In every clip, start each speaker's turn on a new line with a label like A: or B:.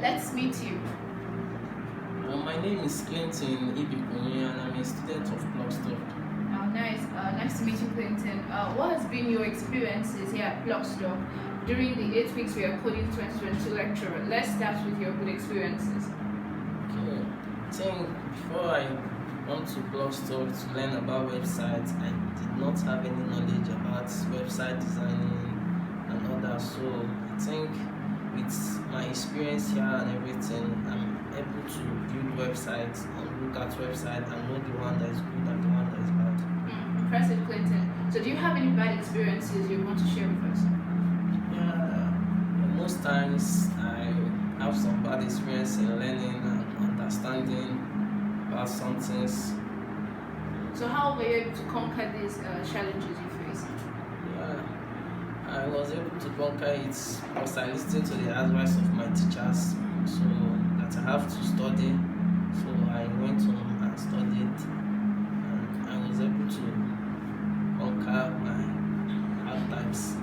A: Let's meet you.
B: My name is Clinton Ibikuni and I'm a student of Plugstuck.
A: Nice. Nice to meet you, Clinton. What has been your experiences here at Plugstuck during the 8 weeks we are coding 2022 lecture? Let's start with your good experiences.
B: Okay. I think before I went to Plugstuck to learn about websites, I did not have any knowledge about website designing and all that. So I think with my experience here and everything, I'm able to build websites and look at websites and know the one that is good and the one that is bad.
A: Impressive, Clinton. So do you have any bad experiences you want to share with us?
B: Yeah, most times I have some bad experience in learning and understanding about some things.
A: So how were you able to conquer these challenges you face?
B: Yeah, I was able to conquer it because I listened to the advice of my teachers, so that I have to study. So I went home and studied, and I was able to conquer my hard times.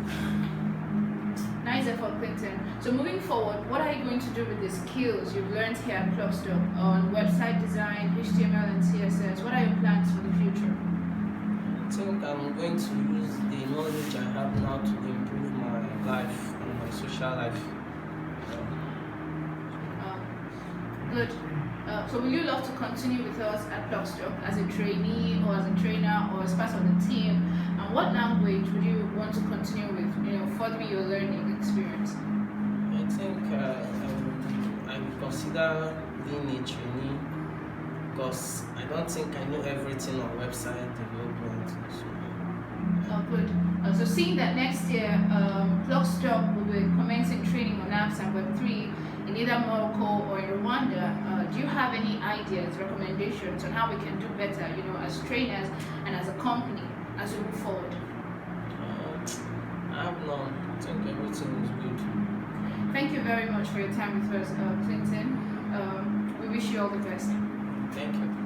A: Nice effort, Clinton. So moving forward, what are you going to do with the skills you've learned here at Plugstuck on website design, HTML and CSS? What are your plans for the future?
B: I think I'm going to use the knowledge I have now to improve my life and my social life.
A: Good. So will you love to continue with us at Plugstuck as a trainee or as a trainer or as part of the team? And what language would you want to continue with, furthering your learning experience?
B: I think I would consider being a trainee because I don't think I know everything on website development.
A: Good. So seeing that next year, Plugstuck will be commencing training on apps and Web3 in either Morocco or in Rwanda, do you have any ideas, recommendations on how we can do better, as trainers and as a company as we move forward?
B: I have none. I think everything is good.
A: Thank you very much for your time with us, Clinton. We wish you all the best.
B: Thank you.